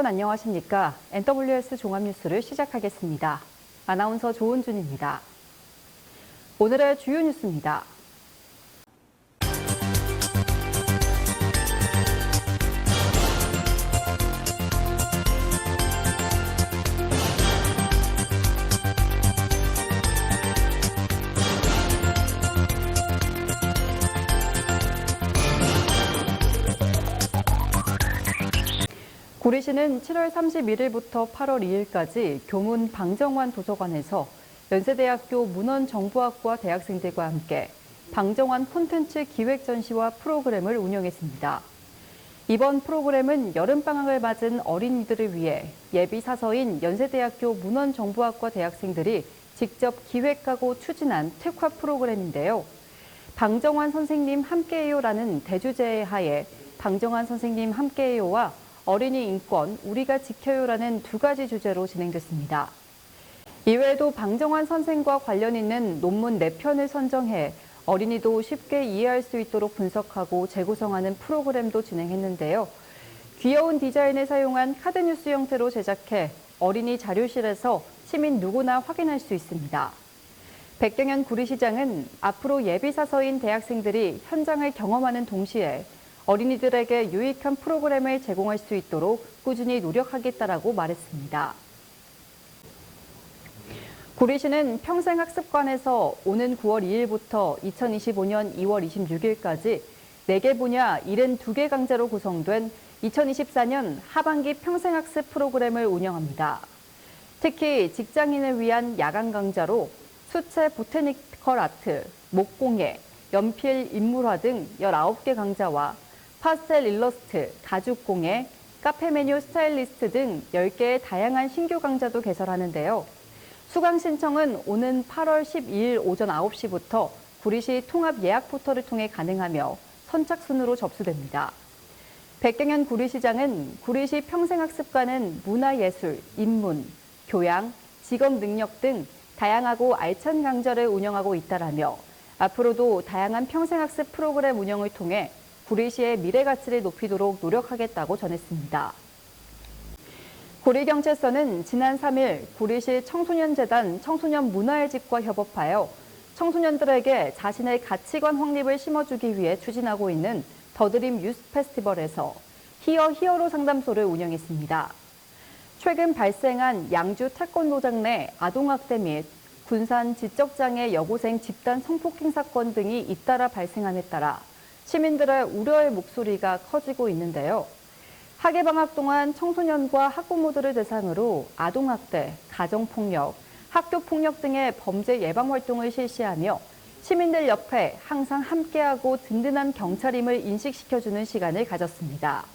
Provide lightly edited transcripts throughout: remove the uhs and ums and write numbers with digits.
안녕하십니까? NWS 종합뉴스를 시작하겠습니다. 아나운서 조은준입니다. 오늘의 주요 뉴스입니다. 구리시는 7월 31일부터 8월 2일까지 교문 방정환 도서관에서 연세대학교 문헌정보학과 대학생들과 함께 방정환 콘텐츠 기획 전시와 프로그램을 운영했습니다. 이번 프로그램은 여름방학을 맞은 어린이들을 위해 예비 사서인 연세대학교 문헌정보학과 대학생들이 직접 기획하고 추진한 특화 프로그램인데요. 방정환 선생님 함께해요라는 대주제의 하에 방정환 선생님 함께해요와 어린이 인권, 우리가 지켜요라는 두 가지 주제로 진행됐습니다. 이외에도 방정환 선생과 관련 있는 논문 4편을 선정해 어린이도 쉽게 이해할 수 있도록 분석하고 재구성하는 프로그램도 진행했는데요. 귀여운 디자인을 사용한 카드뉴스 형태로 제작해 어린이 자료실에서 시민 누구나 확인할 수 있습니다. 백경현 구리시장은 앞으로 예비사서인 대학생들이 현장을 경험하는 동시에 어린이들에게 유익한 프로그램을 제공할 수 있도록 꾸준히 노력하겠다라고 말했습니다. 구리시는 평생학습관에서 오는 9월 2일부터 2025년 2월 26일까지 4개 분야 72개 강좌로 구성된 2024년 하반기 평생학습 프로그램을 운영합니다. 특히 직장인을 위한 야간 강좌로 수채 보테니컬 아트, 목공예, 연필 인물화 등 19개 강좌와 파스텔 일러스트, 가죽공예, 카페 메뉴 스타일리스트 등 10개의 다양한 신규 강좌도 개설하는데요. 수강 신청은 오는 8월 12일 오전 9시부터 구리시 통합 예약 포털을 통해 가능하며 선착순으로 접수됩니다. 백경현 구리시장은 구리시 평생학습관은 문화예술, 인문, 교양, 직업 능력 등 다양하고 알찬 강좌를 운영하고 있다라며 앞으로도 다양한 평생학습 프로그램 운영을 통해 구리시의 미래 가치를 높이도록 노력하겠다고 전했습니다. 구리경찰서는 지난 3일 구리시 청소년재단 청소년 문화의 집과 협업하여 청소년들에게 자신의 가치관 확립을 심어주기 위해 추진하고 있는 더드림 유스 페스티벌에서 히어 히어로 상담소를 운영했습니다. 최근 발생한 양주 태권도장 내 아동학대 및 군산 지적장애 여고생 집단 성폭행 사건 등이 잇따라 발생함에 따라 시민들의 우려의 목소리가 커지고 있는데요. 학예방학 동안 청소년과 학부모들을 대상으로 아동학대, 가정폭력, 학교폭력 등의 범죄 예방 활동을 실시하며 시민들 옆에 항상 함께하고 든든한 경찰임을 인식시켜주는 시간을 가졌습니다.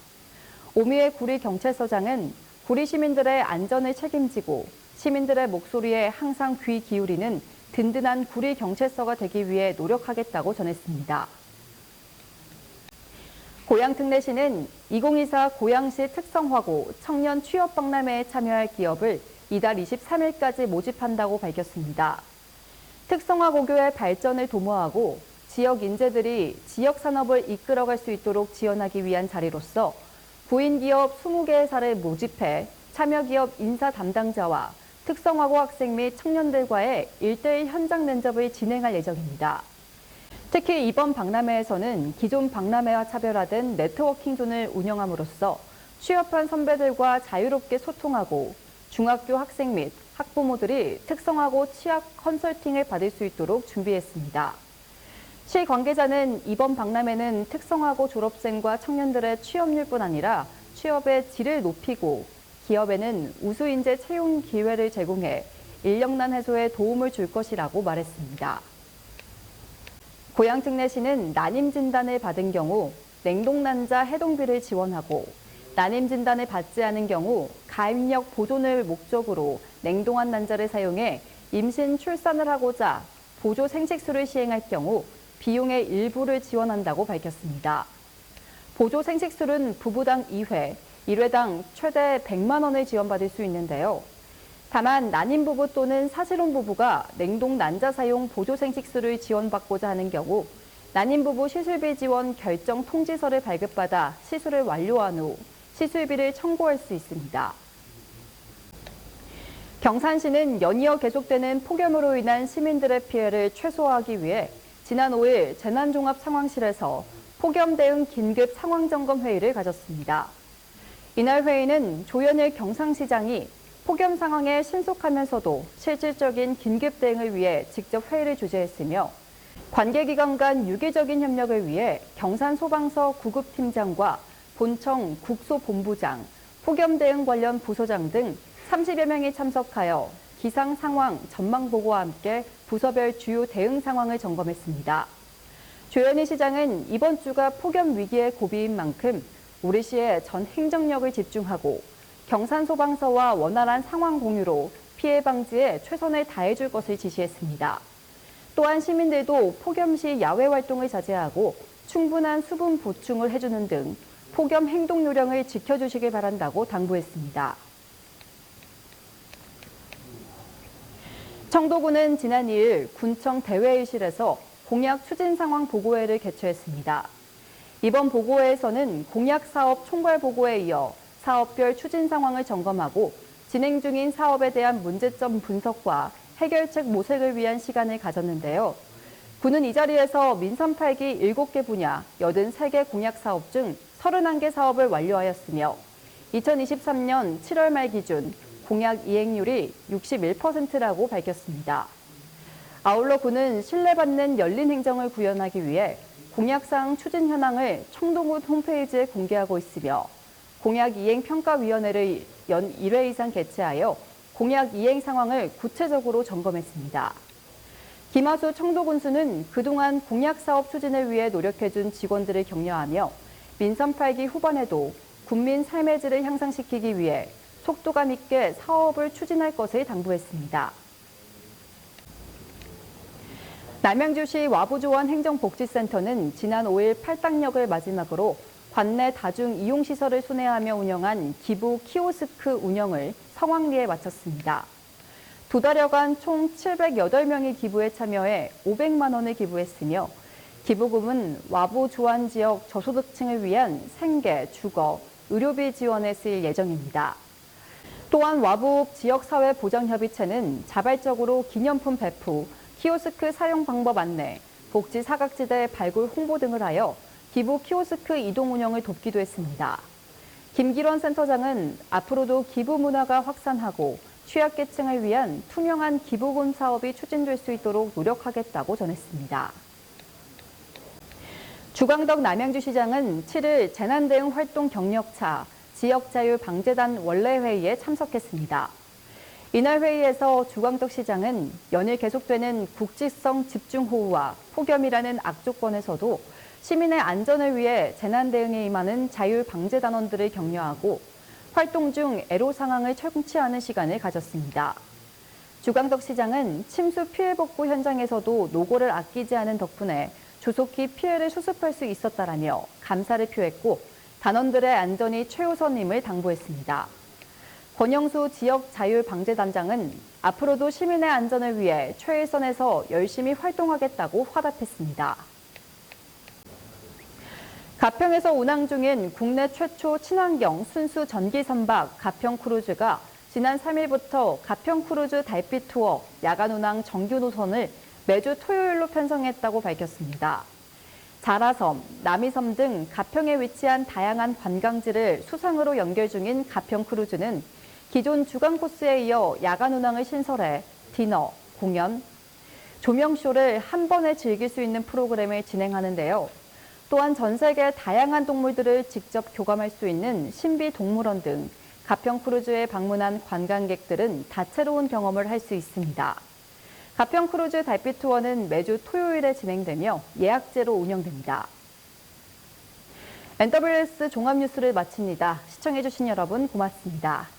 오미애 구리경찰서장은 구리 시민들의 안전을 책임지고 시민들의 목소리에 항상 귀 기울이는 든든한 구리경찰서가 되기 위해 노력하겠다고 전했습니다. 고양특례시는 2024 고양시 특성화고 청년 취업박람회에 참여할 기업을 이달 23일까지 모집한다고 밝혔습니다. 특성화고교의 발전을 도모하고 지역 인재들이 지역 산업을 이끌어갈 수 있도록 지원하기 위한 자리로서 구인기업 20개의 사를 모집해 참여기업 인사 담당자와 특성화고 학생 및 청년들과의 1대1 현장 면접을 진행할 예정입니다. 특히 이번 박람회에서는 기존 박람회와 차별화된 네트워킹존을 운영함으로써 취업한 선배들과 자유롭게 소통하고 중학교 학생 및 학부모들이 특성화고 취업 컨설팅을 받을 수 있도록 준비했습니다. 시 관계자는 이번 박람회는 특성화고 졸업생과 청년들의 취업률뿐 아니라 취업의 질을 높이고 기업에는 우수인재 채용 기회를 제공해 인력난 해소에 도움을 줄 것이라고 말했습니다. 고양특례시는 난임진단을 받은 경우 냉동난자 해동비를 지원하고 난임진단을 받지 않은 경우 가입력 보존을 목적으로 냉동한 난자를 사용해 임신 출산을 하고자 보조 생식수를 시행할 경우 비용의 일부를 지원한다고 밝혔습니다. 보조 생식술은 부부당 2회, 1회당 최대 100만 원을 지원받을 수 있는데요. 다만 난임 부부 또는 사실혼 부부가 냉동 난자 사용 보조 생식수를 지원받고자 하는 경우 난임 부부 시술비 지원 결정 통지서를 발급받아 시술을 완료한 후 시술비를 청구할 수 있습니다. 경산시는 연이어 계속되는 폭염으로 인한 시민들의 피해를 최소화하기 위해 지난 5일 재난종합상황실에서 폭염 대응 긴급 상황점검 회의를 가졌습니다. 이날 회의는 조현일 경상시장이 폭염 상황에 신속하면서도 실질적인 긴급 대응을 위해 직접 회의를 주재했으며 관계기관 간 유기적인 협력을 위해 경산소방서 구급팀장과 본청 국소본부장, 폭염 대응 관련 부서장 등 30여 명이 참석하여 기상 상황 전망 보고와 함께 부서별 주요 대응 상황을 점검했습니다. 조현희 시장은 이번 주가 폭염 위기의 고비인 만큼 우리 시의 전 행정력을 집중하고 경산소방서와 원활한 상황 공유로 피해 방지에 최선을 다해줄 것을 지시했습니다. 또한 시민들도 폭염 시 야외 활동을 자제하고 충분한 수분 보충을 해주는 등 폭염 행동 요령을 지켜주시길 바란다고 당부했습니다. 청도군은 지난 2일 군청 대회의실에서 공약 추진 상황 보고회를 개최했습니다. 이번 보고회에서는 공약 사업 총괄 보고에 이어 사업별 추진 상황을 점검하고 진행 중인 사업에 대한 문제점 분석과 해결책 모색을 위한 시간을 가졌는데요. 군은 이 자리에서 민선 8기 7개 분야 83개 공약 사업 중 31개 사업을 완료하였으며 2023년 7월 말 기준 공약 이행률이 61%라고 밝혔습니다. 아울러 군은 신뢰받는 열린 행정을 구현하기 위해 공약사항 추진 현황을 청도군 홈페이지에 공개하고 있으며 공약 이행 평가위원회를 연 1회 이상 개최하여 공약 이행 상황을 구체적으로 점검했습니다. 김하수 청도군수는 그동안 공약 사업 추진을 위해 노력해준 직원들을 격려하며 민선 8기 후반에도 군민 삶의 질을 향상시키기 위해 속도감 있게 사업을 추진할 것을 당부했습니다. 남양주시 와부조원 행정복지센터는 지난 5일 팔당역을 마지막으로 관내 다중 이용시설을 순회하며 운영한 기부 키오스크 운영을 성황리에 마쳤습니다. 2달여간 총 708명이 기부에 참여해 500만 원을 기부했으며 기부금은 와부조원 지역 저소득층을 위한 생계, 주거, 의료비 지원에 쓰일 예정입니다. 또한 와부 지역사회보장협의체는 자발적으로 기념품 배포, 키오스크 사용 방법 안내, 복지 사각지대 발굴 홍보 등을 하여 기부 키오스크 이동 운영을 돕기도 했습니다. 김기론 센터장은 앞으로도 기부 문화가 확산하고 취약계층을 위한 투명한 기부금 사업이 추진될 수 있도록 노력하겠다고 전했습니다. 주광덕 남양주시장은 7일 재난대응 활동 경력차 지역자율방재단 원래회의에 참석했습니다. 이날 회의에서 주광덕 시장은 연일 계속되는 국지성 집중호우와 폭염이라는 악조건에서도 시민의 안전을 위해 재난대응에 임하는 자율방재단원들을 격려하고 활동 중 애로 상황을 청취하는 시간을 가졌습니다. 주광덕 시장은 침수 피해 복구 현장에서도 노고를 아끼지 않은 덕분에 조속히 피해를 수습할 수 있었다라며 감사를 표했고 단원들의 안전이 최우선임을 당부했습니다. 권영수 지역자율방재단장은 앞으로도 시민의 안전을 위해 최일선에서 열심히 활동하겠다고 화답했습니다. 가평에서 운항 중인 국내 최초 친환경 순수 전기 선박 가평 크루즈가 지난 3일부터 가평 크루즈 달빛 투어 야간 운항 정규 노선을 매주 토요일로 편성했다고 밝혔습니다. 자라섬, 남이섬 등 가평에 위치한 다양한 관광지를 수상으로 연결 중인 가평 크루즈는 기존 주간 코스에 이어 야간 운항을 신설해 디너, 공연, 조명쇼를 한 번에 즐길 수 있는 프로그램을 진행하는데요. 또한 전 세계 다양한 동물들을 직접 교감할 수 있는 신비 동물원 등 가평 크루즈에 방문한 관광객들은 다채로운 경험을 할 수 있습니다. 가평 크루즈 달빛 투어는 매주 토요일에 진행되며 예약제로 운영됩니다. NWS 종합뉴스를 마칩니다. 시청해주신 여러분 고맙습니다.